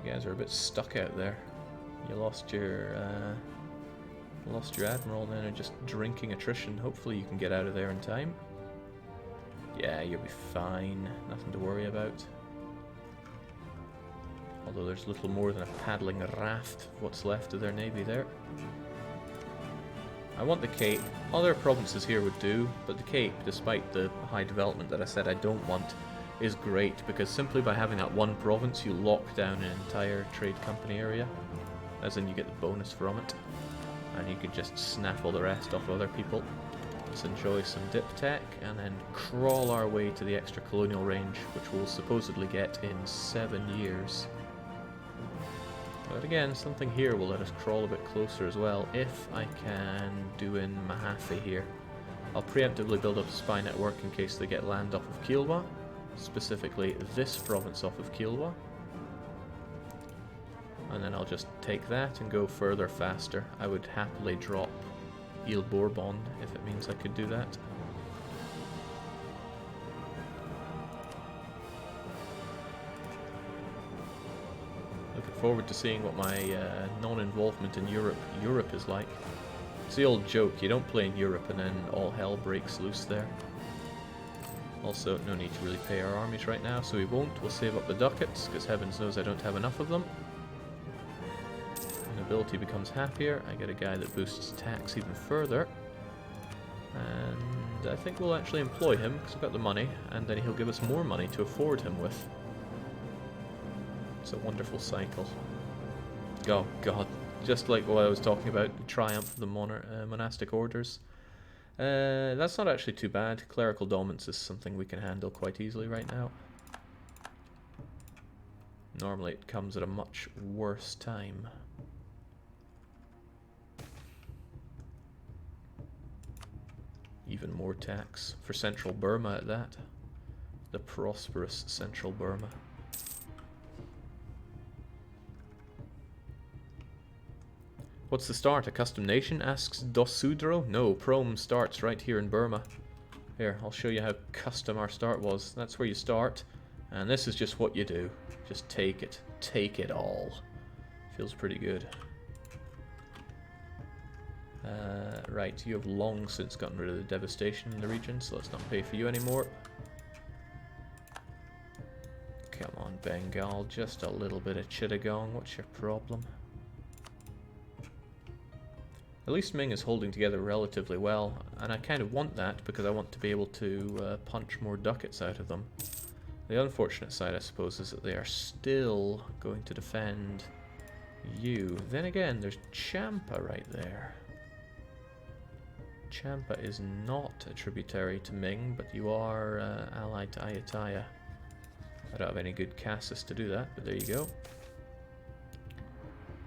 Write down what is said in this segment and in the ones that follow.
guys are a bit stuck out there. You lost your admiral and then are just drinking attrition. Hopefully you can get out of there in time. Yeah, you'll be fine. Nothing to worry about. Although there's little more than a paddling raft of what's left of their navy there. I want the Cape. Other provinces here would do, but the Cape, despite the high development that I said I don't want, is great because simply by having that one province you lock down an entire trade company area, as in you get the bonus from it, and you can just snap all the rest off other people. Let's enjoy some dip tech and then crawl our way to the extra colonial range, which we'll supposedly get in 7 years. But again, something here will let us crawl a bit closer as well, if I can do in Mahafe here. I'll preemptively build up a spy network in case they get land off of Kilwa, specifically this province off of Kilwa. And then I'll just take that and go further faster. I would happily drop Ile Bourbon if it means I could do that. Looking forward to seeing what my non-involvement in Europe is like. It's the old joke, you don't play in Europe and then all hell breaks loose there. Also, no need to really pay our armies right now, so we won't. We'll save up the ducats, because heavens knows I don't have enough of them. Nobility becomes happier. I get a guy that boosts tax even further. And I think we'll actually employ him, because I've got the money, and then he'll give us more money to afford him with. It's a wonderful cycle. Oh god, just like what I was talking about, the triumph of the monastic orders. That's not actually too bad. Clerical dominance is something we can handle quite easily right now. Normally it comes at a much worse time. Even more tax for central Burma at that. The prosperous central Burma. What's the start? A custom nation? Asks Dosudro. No, PRoman starts right here in Burma. Here, I'll show you how custom our start was. That's where you start, and this is just what you do. Just take it. Take it all. Feels pretty good. Right, you have long since gotten rid of the devastation in the region, so let's not pay for you anymore. Come on, Bengal, just a little bit of Chittagong. What's your problem? At least Ming is holding together relatively well, and I kind of want that because I want to be able to punch more ducats out of them. The unfortunate side, I suppose, is that they are still going to defend you. Then again, there's Champa right there. Champa is not a tributary to Ming, but you are allied to Ayutthaya. I don't have any good Cassis to do that, but there you go.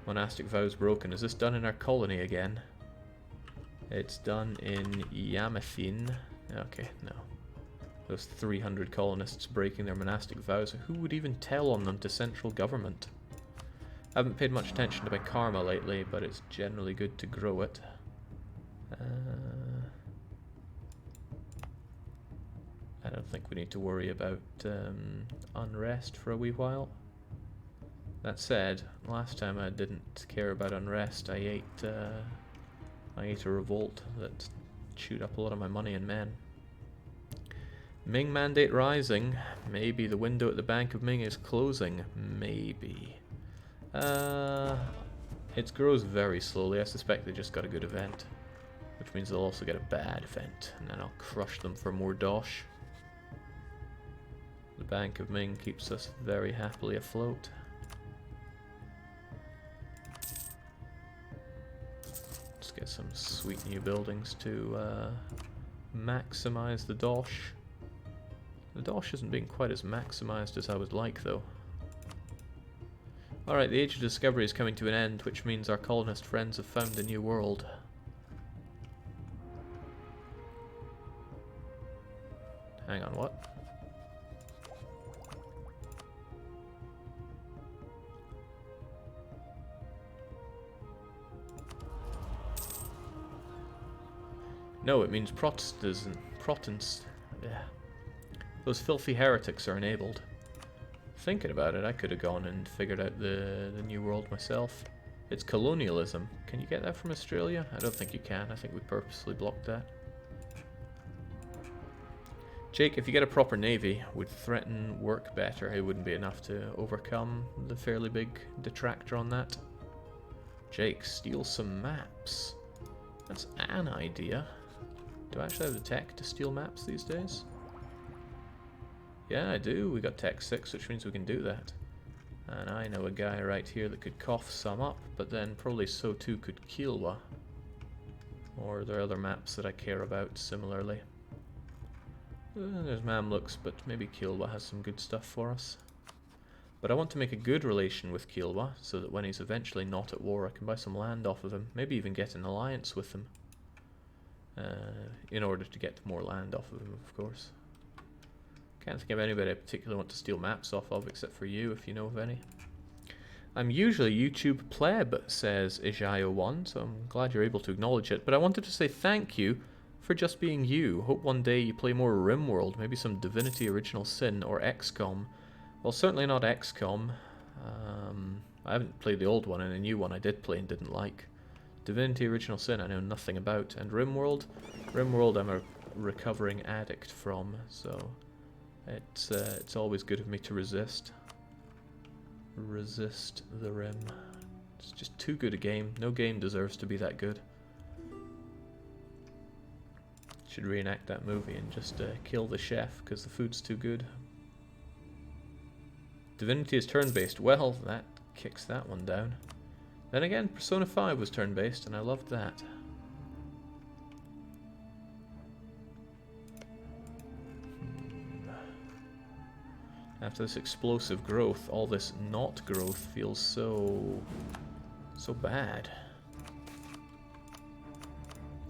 Monastic vows broken. Is this done in our colony again? It's done in Yamathin. Okay, no. Those 300 colonists breaking their monastic vows. Who would even tell on them to central government? I haven't paid much attention to my karma lately, but it's generally good to grow it. I don't think we need to worry about unrest for a wee while. That said, last time I didn't care about unrest. I ate a revolt that chewed up a lot of my money and men. Ming Mandate rising. Maybe the window at the Bank of Ming is closing. Maybe. It grows very slowly. I suspect they just got a good event, which means they'll also get a bad event, and then I'll crush them for more dosh. The Bank of Ming keeps us very happily afloat. Let's get some sweet new buildings to maximize the dosh. The dosh isn't being quite as maximized as I would like, though. Alright, the Age of Discovery is coming to an end, which means our colonist friends have found a new world. Hang on, what? No, it means Protestants. Yeah. Those filthy heretics are enabled. thinking about it, I could have gone and figured out the New World myself. It's colonialism. Can you get that from Australia? I don't think you can. I think we purposely blocked that. Jake, if you get a proper navy, would threaten work better? It wouldn't be enough to overcome the fairly big detractor on that. Jake, steal some maps. That's an idea. Do I actually have the tech to steal maps these days? Yeah, I do. We got tech 6, which means we can do that. And I know a guy right here that could cough some up, but then probably so too could Kilwa. Or there are other maps that I care about similarly. There's Mamluks, but maybe Kilwa has some good stuff for us. But I want to make a good relation with Kilwa, so that when he's eventually not at war, I can buy some land off of him. Maybe even get an alliance with him. In order to get more land off of him, of course. Can't think of anybody I particularly want to steal maps off of, except for you, if you know of any. I'm usually YouTube pleb, says Ijayo1, so I'm glad you're able to acknowledge it. But I wanted to say thank you for just being you. Hope one day you play more RimWorld, maybe some Divinity Original Sin or XCOM. Well, certainly not XCOM. I haven't played the old one, and the new one I did play and didn't like. Divinity Original Sin I know nothing about, and RimWorld I'm a recovering addict from, so it's always good of me to resist the Rim. It's just too good a game. No game deserves to be that good. Should reenact that movie and just kill the chef because the food's too good. Divinity is turn-based. Well, that kicks that one down. Then again, Persona 5 was turn-based, and I loved that. After this explosive growth, all this not growth feels so bad.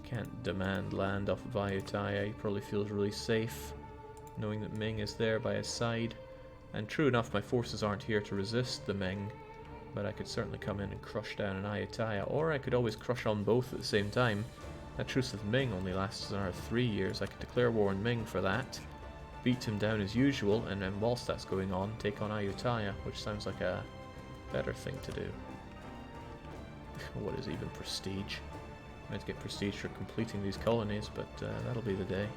Can't demand land off of Ayutthaya. He probably feels really safe, knowing that Ming is there by his side. And true enough, my forces aren't here to resist the Ming, but I could certainly come in and crush down an Ayutthaya, or I could always crush on both at the same time. That truce with Ming only lasts another 3 years. I could declare war on Ming for that, beat him down as usual, and then whilst that's going on, take on Ayutthaya, which sounds like a better thing to do. What is even prestige? I might get prestige for completing these colonies, but that'll be the day.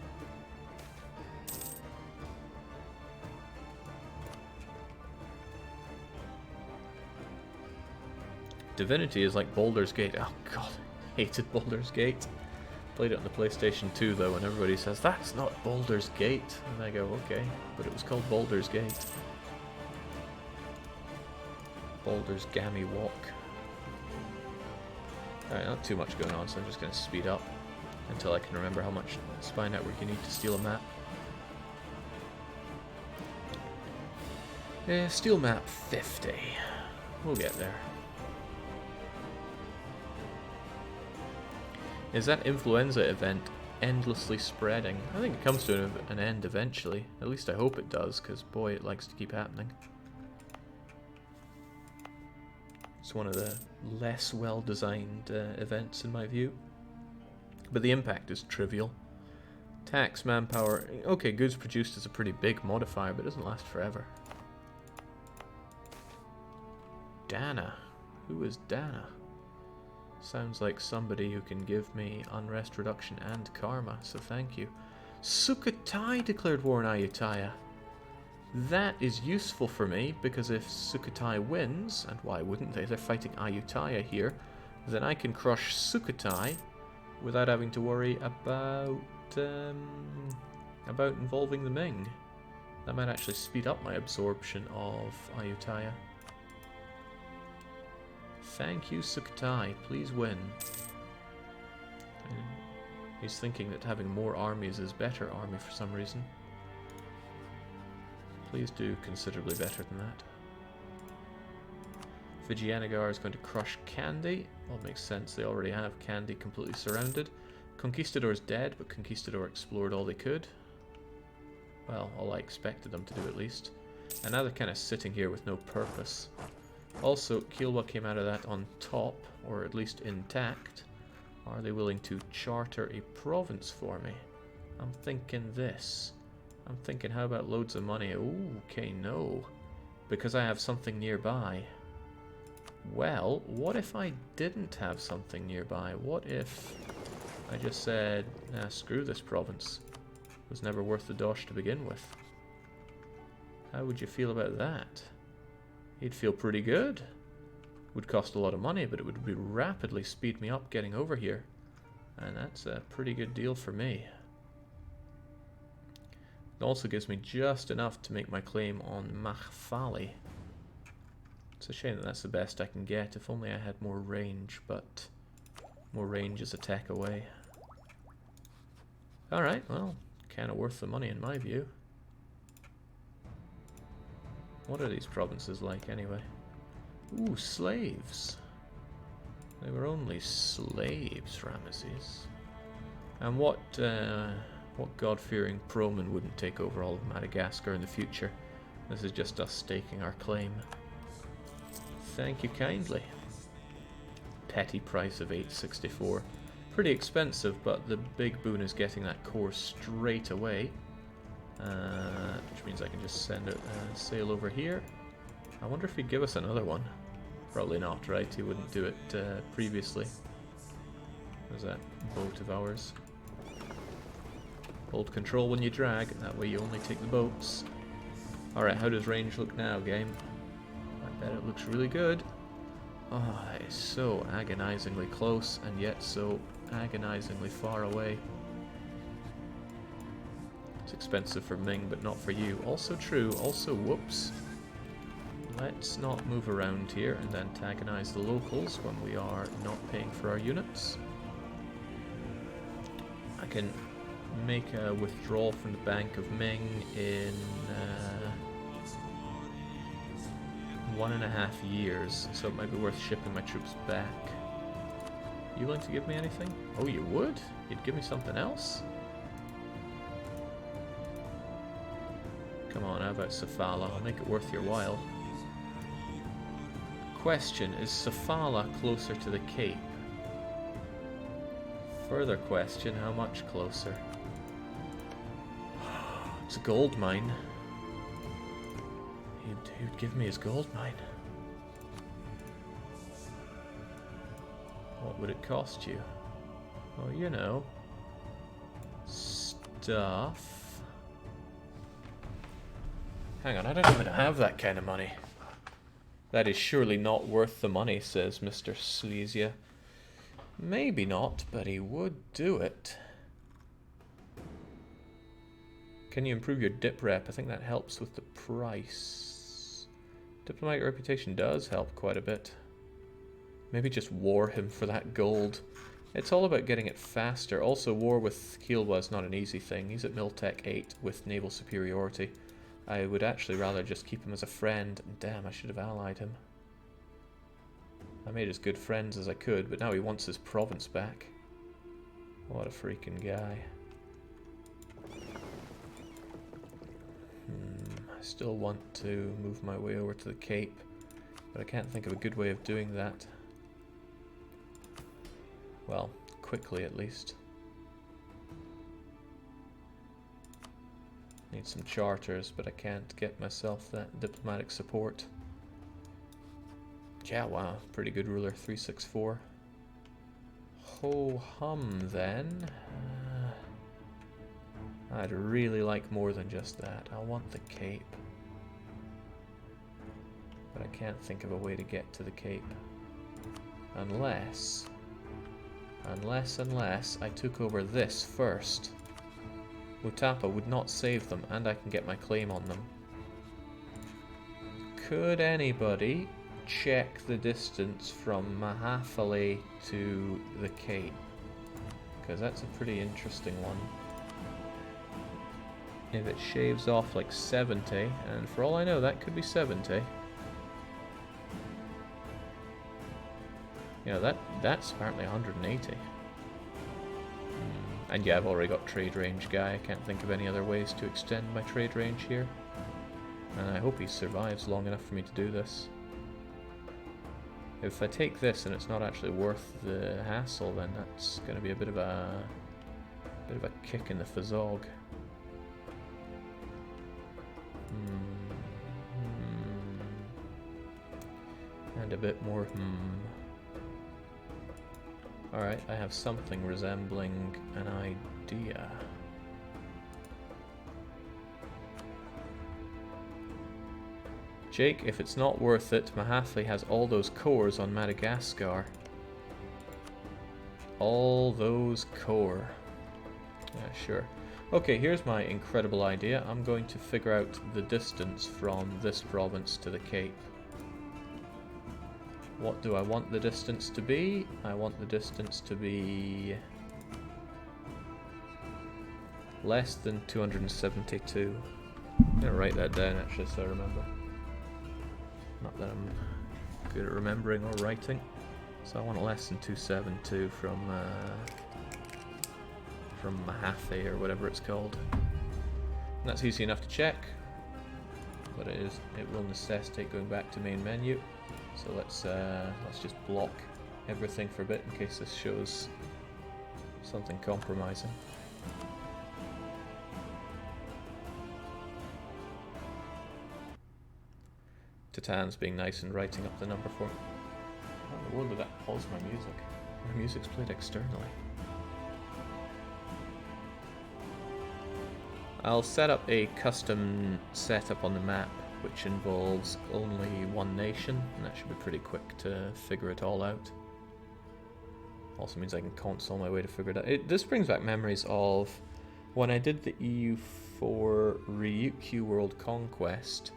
Divinity is like Baldur's Gate. Oh god, hated Baldur's Gate. Played it on the PlayStation 2 though, and everybody says, that's not Baldur's Gate. And I go, okay, but it was called Baldur's Gate. Baldur's Gammy Walk. Alright, not too much going on, so I'm just going to speed up until I can remember how much spy network you need to steal a map. Steal map 50. We'll get there. Is that influenza event endlessly spreading? I think it comes to an end eventually. At least I hope it does, because boy, it likes to keep happening. It's one of the less well-designed events in my view. But the impact is trivial. Tax, manpower... Okay, goods produced is a pretty big modifier, but it doesn't last forever. Dana. Who is Dana? Sounds like somebody who can give me unrest reduction and karma, so thank you. Sukhothai declared war on Ayutthaya. That is useful for me, because if Sukhothai wins, and why wouldn't they, they're fighting Ayutthaya here, then I can crush Sukhothai without having to worry about involving the Ming. That might actually speed up my absorption of Ayutthaya. Thank you, Sukhothai. Please win. He's thinking that having more armies is better army for some reason. Please do considerably better than that. Vijayanagar is going to crush Kandy. Well, it makes sense. They already have Kandy completely surrounded. Conquistador's dead, but Conquistador explored all they could. Well, all I expected them to do at least. And now they're kind of sitting here with no purpose. Also, Kilwa came out of that on top, or at least intact. Are they willing to charter a province for me? I'm thinking this. I'm thinking, how about loads of money? Ooh, okay, no. because I have something nearby. Well, what if I didn't have something nearby? What if I just said, nah, screw this province. It was never worth the dosh to begin with. How would you feel about that? You'd feel pretty good. Would cost a lot of money, but it would be rapidly speed me up getting over here. And that's a pretty good deal for me. It also gives me just enough to make my claim on Machfali. It's a shame that that's the best I can get. If only I had more range, but more range is a tech away. Alright, well, kind of worth the money in my view. What are these provinces like anyway? Ooh, slaves. They were only slaves, Ramesses. And what God-fearing PRoman wouldn't take over all of Madagascar in the future? This is just us staking our claim. Thank you kindly. Petty price of 864. Pretty expensive, but the big boon is getting that core straight away. Which means I can just send a sail over here. I wonder if he'd give us another one. Probably not, right? He wouldn't do it previously. There's that boat of ours. Hold control when you drag, that way you only take the boats. Alright, how does range look now, game? I bet it looks really good. Oh, that is so agonizingly close, and yet so agonizingly far away. It's expensive for Ming, but not for you. Also true, also whoops. Let's not move around here and antagonize the locals when we are not paying for our units. I can make a withdrawal from the Bank of Ming in 1.5 years, so it might be worth shipping my troops back. You willing to give me anything? Oh, you would? You'd give me something else? Come on, how about Safala? I'll make it worth your while. Question, is Safala closer to the Cape? Further question, how much closer? It's a gold mine. He'd give me his gold mine. What would it cost you? Oh, you know. Stuff. Hang on, I don't even have that kind of money. That is surely not worth the money, says Mr. Slesia. Maybe not, but he would do it. Can you improve your dip rep? I think that helps with the price. Diplomatic reputation does help quite a bit. Maybe just war him for that gold. It's all about getting it faster. Also, war with Kilwa is not an easy thing. He's at Miltech 8 with naval superiority. I would actually rather just keep him as a friend. Damn, I should have allied him. I made as good friends as I could, but now he wants his province back. What a freaking guy. I still want to move my way over to the Cape, but I can't think of a good way of doing that. Well, quickly at least. Need some charters, but I can't get myself that diplomatic support. Yeah, wow, pretty good ruler, 364. Ho hum then. I'd really like more than just that. I want the Cape. But I can't think of a way to get to the Cape. Unless I took over this first. Mutapa would not save them, and I can get my claim on them. Could anybody check the distance from Mahafali to the Cape? Because that's a pretty interesting one. If it shaves off like 70, and for all I know that could be 70. Yeah, that's apparently 180. And yeah, I've already got trade range guy. I can't think of any other ways to extend my trade range here. And I hope he survives long enough for me to do this. If I take this and it's not actually worth the hassle, then that's going to be a bit of a kick in the And a bit more Alright, I have something resembling an idea. Jake, if it's not worth it, Mahathli has all those cores on Madagascar. All those core. Yeah, sure. Okay, here's my incredible idea. I'm going to figure out the distance from this province to the Cape. What do I want the distance to be? I want the distance to be less than 272. I'm going to write that down actually so I remember. Not that I'm good at remembering or writing. So I want less than 272 from Mahathli or whatever it's called. And that's easy enough to check, but it will necessitate going back to main menu. So let's just block everything for a bit in case this shows something compromising. Titan's being nice and writing up the number for me. How in the world did that pause my music? My music's played externally. I'll set up a custom setup on the map which involves only one nation, and that should be pretty quick to figure it all out. Also means I can console my way to figure it out. This brings back memories of when I did the EU4 Ryukyu World Conquest,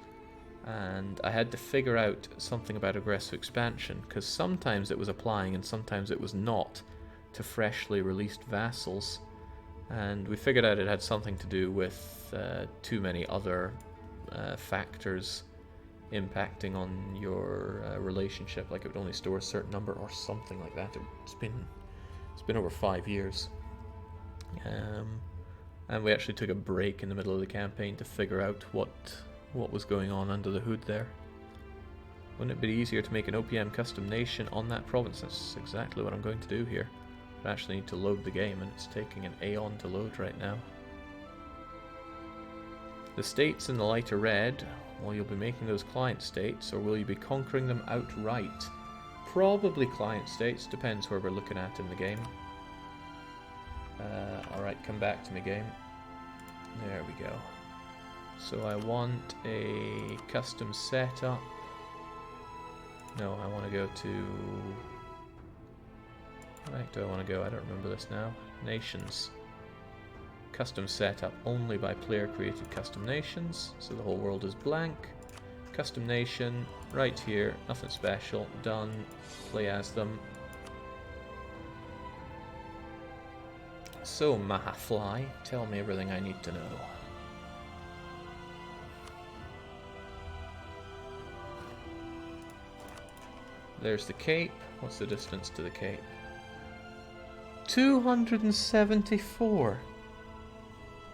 and I had to figure out something about aggressive expansion, because sometimes it was applying and sometimes it was not to freshly released vassals. And we figured out it had something to do with too many other factors impacting on your relationship, like it would only store a certain number or something like that. It's been over 5 years, and we actually took a break in the middle of the campaign to figure out what was going on under the hood there. Wouldn't it be easier to make an OPM custom nation on that province? That's exactly what I'm going to do here. I actually need to load the game, and it's taking an aeon to load right now. The states in the lighter red, will you be making those client states, or will you be conquering them outright? Probably client states, depends where we're looking at in the game. Alright, come back to me, game. There we go. So I want a custom setup. No, I want to go to... Where do I want to go? I don't remember this now. Nations. Custom setup only by player created custom nations, so the whole world is blank. Custom nation, right here, nothing special, done, play as them. So Mahathli, tell me everything I need to know. There's the Cape. What's the distance to the Cape? 274.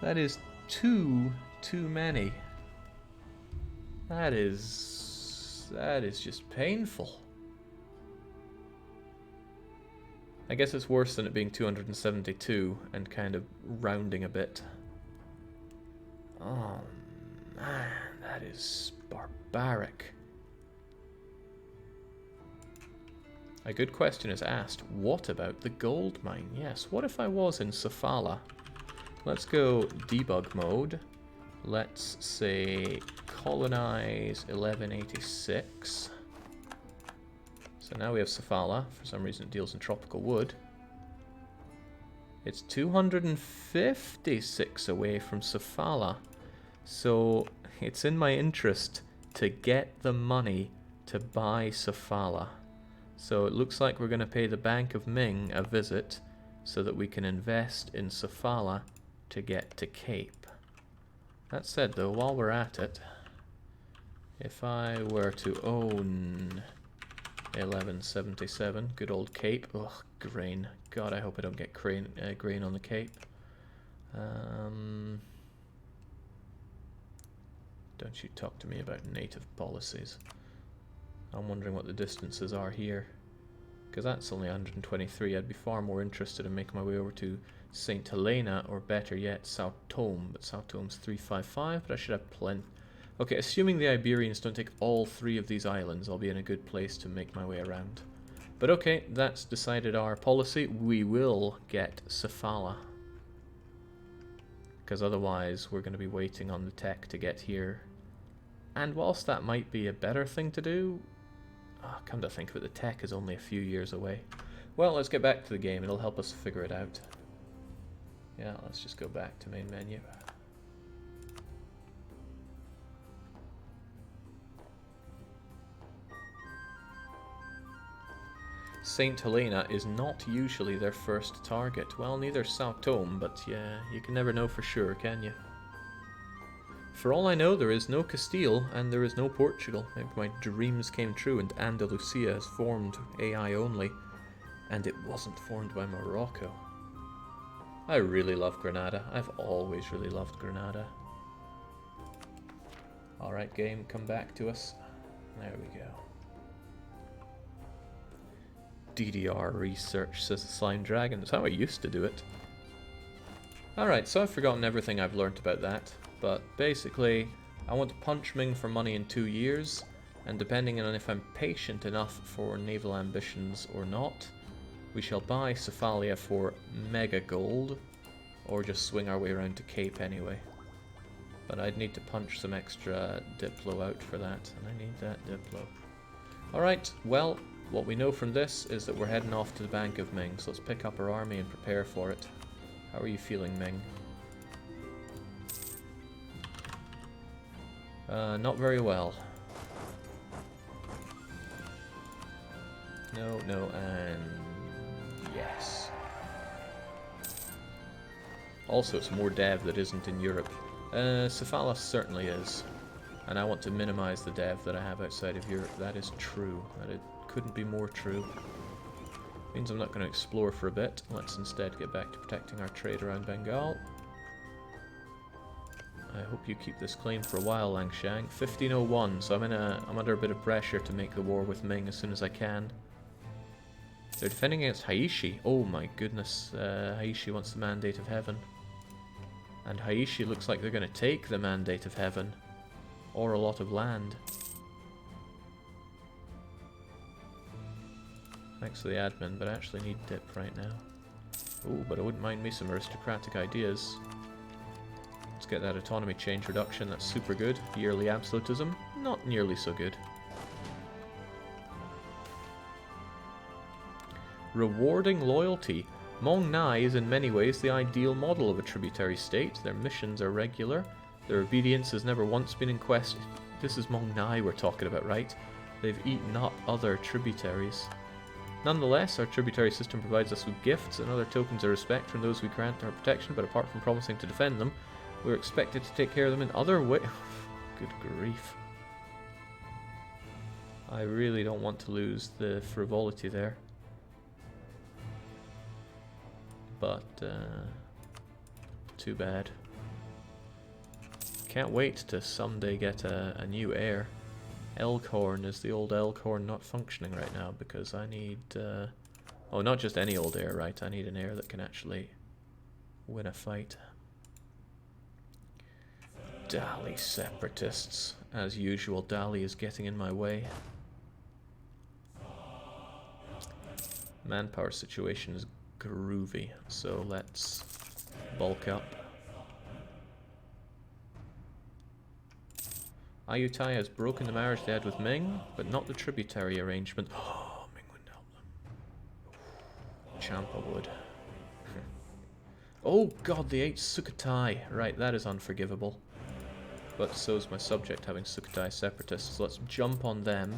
That is too many. That is just painful. I guess it's worse than it being 272 and kind of rounding a bit. Oh man, that is barbaric. A good question is asked, what about the gold mine? Yes, what if I was in Sofala? Let's go debug mode. Let's say colonize 1186. So now we have Sofala. For some reason it deals in tropical wood. It's 256 away from Sofala. So it's in my interest to get the money to buy Sofala. So it looks like we're going to pay the Bank of Ming a visit so that we can invest in Sofala to get to Cape. That said though, while we're at it, if I were to own 1177, good old Cape, ugh, grain, god I hope I don't get grain on the Cape. Don't you talk to me about native policies. I'm wondering what the distances are here, because that's only 123. I'd be far more interested in making my way over to St. Helena, or better yet, Sao Tome, but Sao Tome's 355, but I should have plenty. Okay, assuming the Iberians don't take all 3 of these islands, I'll be in a good place to make my way around. But okay, that's decided our policy. We will get Cephala. Because otherwise we're going to be waiting on the tech to get here. And whilst that might be a better thing to do, come to think of it, the tech is only a few years away. Well, let's get back to the game. It'll help us figure it out. Yeah, let's just go back to main menu. Saint Helena is not usually their first target. Well, neither Sao Tome, but yeah, you can never know for sure, can you? For all I know, there is no Castile and there is no Portugal. Maybe my dreams came true and Andalusia has formed AI only, and it wasn't formed by Morocco. I really love Granada. I've always really loved Granada. Alright, game, come back to us. There we go. DDR research, says the Slime Dragon. That's how I used to do it. Alright, so I've forgotten everything I've learnt about that. But basically, I want to punch Ming for money in 2 years. And depending on if I'm patient enough for naval ambitions or not, we shall buy Cephalia for mega gold. Or just swing our way around to Cape anyway. But I'd need to punch some extra Diplo out for that. And I need that Diplo. Alright, well, what we know from this is that we're heading off to the Bank of Ming, so let's pick up our army and prepare for it. How are you feeling, Ming? Not very well. No, no, and yes. Also, it's more dev that isn't in Europe. Cephalis certainly is. And I want to minimize the dev that I have outside of Europe. That is true. That it couldn't be more true. Means I'm not going to explore for a bit. Let's instead get back to protecting our trade around Bengal. I hope you keep this claim for a while, Langshan. 1501, so I'm under a bit of pressure to make the war with Ming as soon as I can. They're defending against Haishi. Oh my goodness, Haishi wants the Mandate of Heaven. And Haishi looks like they're going to take the Mandate of Heaven. Or a lot of land. Thanks for the admin, but I actually need dip right now. Ooh, but I wouldn't mind me some aristocratic ideas. Let's get that autonomy change reduction, that's super good. Yearly absolutism, not nearly so good. Rewarding loyalty. Mong Nai is in many ways the ideal model of a tributary state. Their missions are regular. Their obedience has never once been in question. This is Mong Nai we're talking about, right? They've eaten up other tributaries. Nonetheless, our tributary system provides us with gifts and other tokens of respect from those we grant our protection, but apart from promising to defend them, we're expected to take care of them in other ways. Good grief. I really don't want to lose the frivolity there. But, too bad. Can't wait to someday get a new heir. Elkhorn, is the old Elkhorn not functioning right now? Because I need, oh, not just any old heir, right? I need an heir that can actually win a fight. Dali separatists. As usual, Dali is getting in my way. Manpower situation is groovy, so let's bulk up. Ayutthaya has broken the marriage they had with Ming, but not the tributary arrangement. Oh, Ming wouldn't help them. Champa would. Oh god, they ate Sukhothai. Right, that is unforgivable. But so is my subject having Sukhothai separatists. So let's jump on them,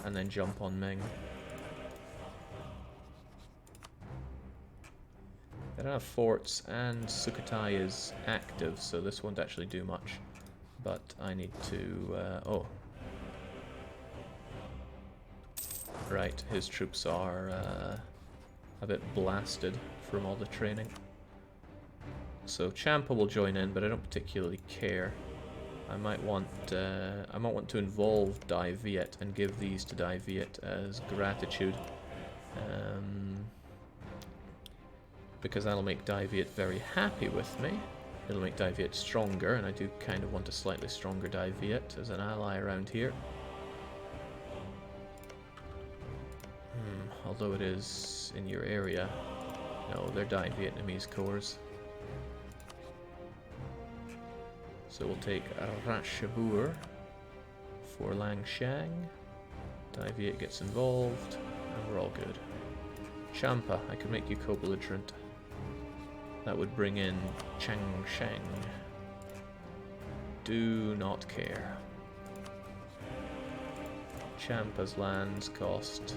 and then jump on Ming. They don't have forts, and Sukhothai is active, so this won't actually do much. But I need to, oh. Right, his troops are a bit blasted from all the training. So Champa will join in, but I don't particularly care. I might want to involve Dai Viet and give these to Dai Viet as gratitude. Because that'll make Dai Viet very happy with me. It'll make Dai Viet stronger, and I do kind of want a slightly stronger Dai Viet as an ally around here. Although it is in your area. No, they're Dai Vietnamese cores. So we'll take Rashabur for Langshan. Dai Viet gets involved, and we're all good. Champa, I could make you co-belligerent. That would bring in Changsheng. Do not care. Champa's lands cost...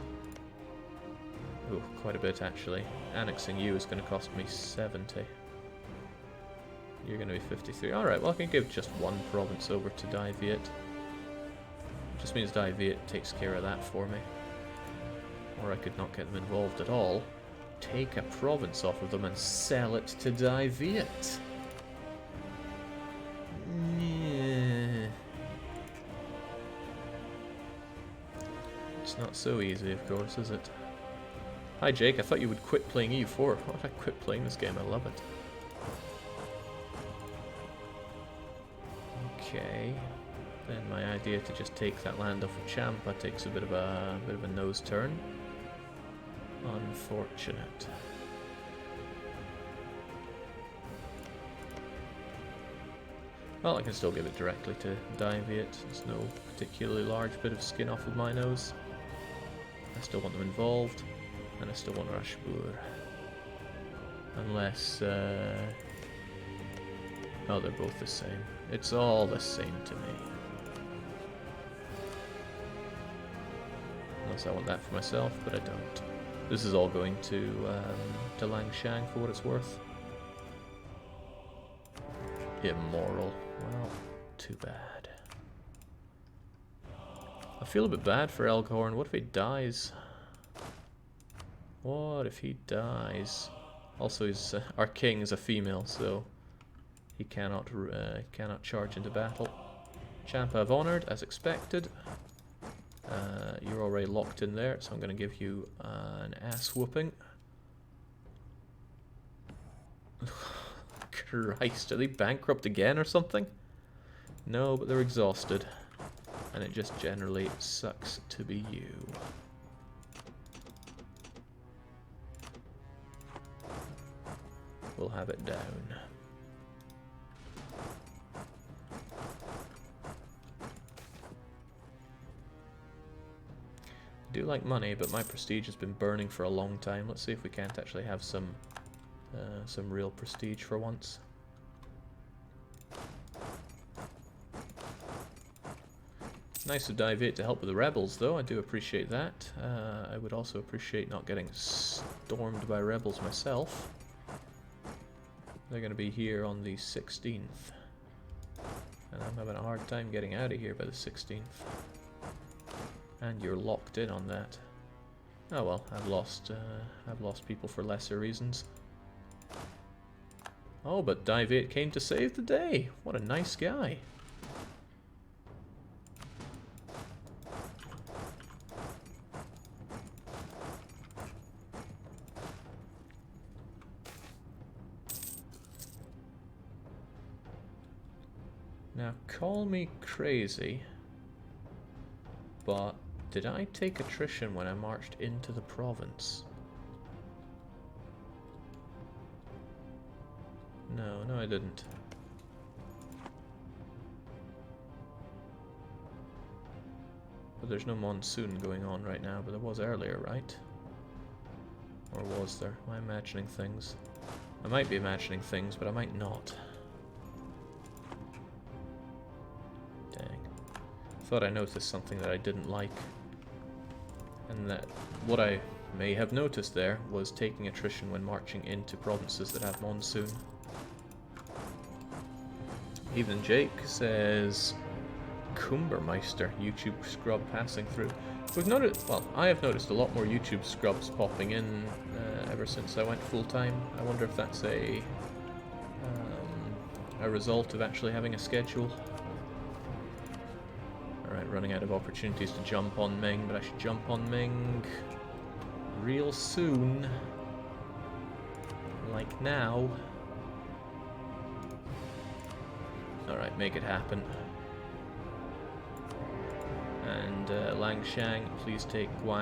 ooh, quite a bit actually. Annexing you is going to cost me 70. You're going to be 53. Alright, well I can give just one province over to Dai Viet. Just means Dai Viet takes care of that for me. Or I could not get them involved at all. Take a province off of them and sell it to Dai Viet. Yeah. It's not so easy, of course, is it? Hi Jake, I thought you would quit playing EU4. Why would I quit playing this game? I love it. Okay. Then my idea to just take that land off of Champa takes a bit of a nose turn. Unfortunate. Well, I can still give it directly to Dai Viet. There's no particularly large bit of skin off of my nose. I still want them involved, and I still want Rashbur. Unless, oh, they're both the same. It's all the same to me. Unless I want that for myself, but I don't. This is all going to Langshan for what it's worth. Immoral. Well, too bad. I feel a bit bad for Elkhorn. What if he dies? What if he dies? Also, he's, our king is a female, so he cannot charge into battle. Champa have honoured, as expected. You're already locked in there, so I'm going to give you an ass whooping. Christ, are they bankrupt again or something? No, but they're exhausted. And it just generally sucks to be you. We'll have it down. I do like money, but my prestige has been burning for a long time. Let's see if we can't actually have some real prestige for once. Nice of Dai Viet to help with the rebels, though. I do appreciate that. I would also appreciate not getting stormed by rebels myself. They're going to be here on the 16th. And I'm having a hard time getting out of here by the 16th. And you're locked in on that. Oh well, I've lost people for lesser reasons. Oh, but Dai Viet came to save the day. What a nice guy. Now, call me crazy, but did I take attrition when I marched into the province? No, I didn't. But there's no monsoon going on right now, but there was earlier, right? Or was there? Am I imagining things? I might be imagining things, but I might not. Dang. Thought I noticed something that I didn't like. And that what I may have noticed there was taking attrition when marching into provinces that have monsoon. Even Jake says, Kumbermeister, YouTube scrub passing through. We've noticed, well, I have noticed a lot more YouTube scrubs popping in ever since I went full-time. I wonder if that's a result of actually having a schedule. Alright, running out of opportunities to jump on Ming, but I should jump on Ming real soon. Like now. Alright, make it happen. And Langshan, please take Guan.